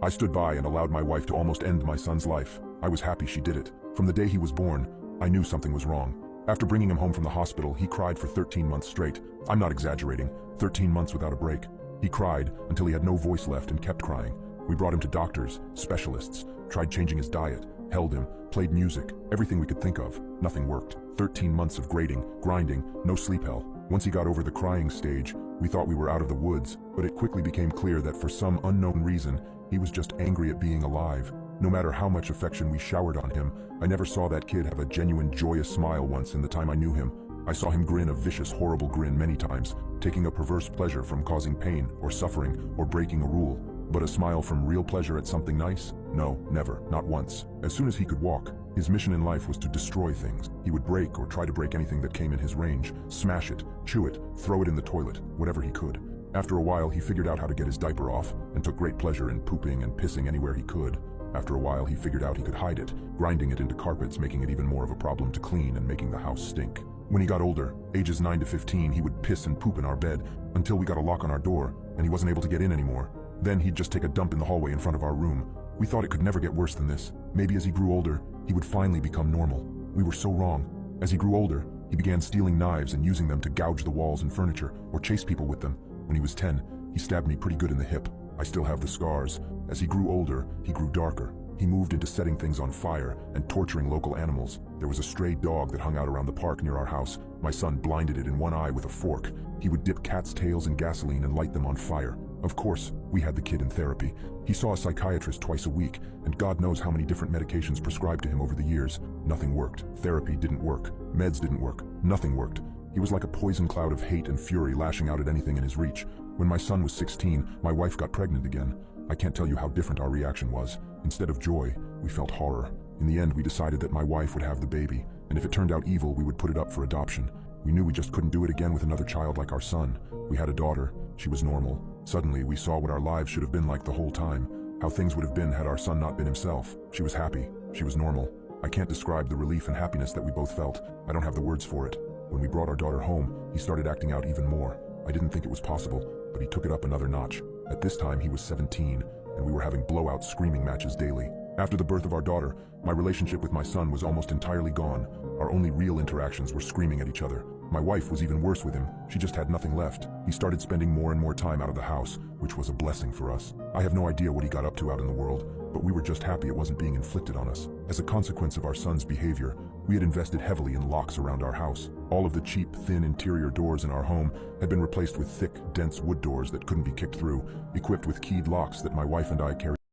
I stood by and allowed my wife to almost end my son's life. I was happy she did it. From the day he was born, I knew something was wrong. After bringing him home from the hospital, he cried for 13 months straight. I'm not exaggerating, 13 months without a break. He cried until he had no voice left and kept crying. We brought him to doctors, specialists, tried changing his diet, held him, played music, everything we could think of. Nothing worked. 13 months of grating, grinding, no sleep hell. Once he got over the crying stage, we thought we were out of the woods, but it quickly became clear that for some unknown reason, he was just angry at being alive. No matter how much affection we showered on him, I never saw that kid have a genuine joyous smile once in the time I knew him. I saw him grin a vicious, horrible grin many times, taking a perverse pleasure from causing pain or suffering or breaking a rule. But a smile from real pleasure at something nice? No, never, not once. As soon as he could walk, his mission in life was to destroy things. He would break or try to break anything that came in his range, smash it, chew it, throw it in the toilet, whatever he could. After a while, he figured out how to get his diaper off and took great pleasure in pooping and pissing anywhere he could. After a while, he figured out he could hide it, grinding it into carpets, making it even more of a problem to clean and making the house stink. When he got older, ages 9 to 15, he would piss and poop in our bed until we got a lock on our door and he wasn't able to get in anymore. Then he'd just take a dump in the hallway in front of our room. We thought it could never get worse than this. Maybe as he grew older, he would finally become normal. We were so wrong. As he grew older, he began stealing knives and using them to gouge the walls and furniture or chase people with them. When he was 10, he stabbed me pretty good in the hip. I still have the scars. As he grew older, he grew darker. He moved into setting things on fire and torturing local animals. There was a stray dog that hung out around the park near our house. My son blinded it in one eye with a fork. He would dip cats' tails in gasoline and light them on fire. Of course, we had the kid in therapy. He saw a psychiatrist twice a week, and God knows how many different medications prescribed to him over the years. Nothing worked. Therapy didn't work. Meds didn't work. Nothing worked. He was like a poison cloud of hate and fury lashing out at anything in his reach. When my son was 16, my wife got pregnant again. I can't tell you how different our reaction was. Instead of joy, we felt horror. In the end, we decided that my wife would have the baby, and if it turned out evil, we would put it up for adoption. We knew we just couldn't do it again with another child like our son. We had a daughter. She was normal. Suddenly, we saw what our lives should have been like the whole time, how things would have been had our son not been himself. She was happy. She was normal. I can't describe the relief and happiness that we both felt. I don't have the words for it. When we brought our daughter home, he started acting out even more. I didn't think it was possible, but he took it up another notch. At this time, he was 17, and we were having blowout screaming matches daily. After the birth of our daughter, my relationship with my son was almost entirely gone. Our only real interactions were screaming at each other. My wife was even worse with him. She just had nothing left. He started spending more and more time out of the house, which was a blessing for us. I have no idea what he got up to out in the world, but we were just happy it wasn't being inflicted on us. As a consequence of our son's behavior, we had invested heavily in locks around our house. All of the cheap, thin interior doors in our home had been replaced with thick, dense wood doors that couldn't be kicked through, equipped with keyed locks that my wife and I carried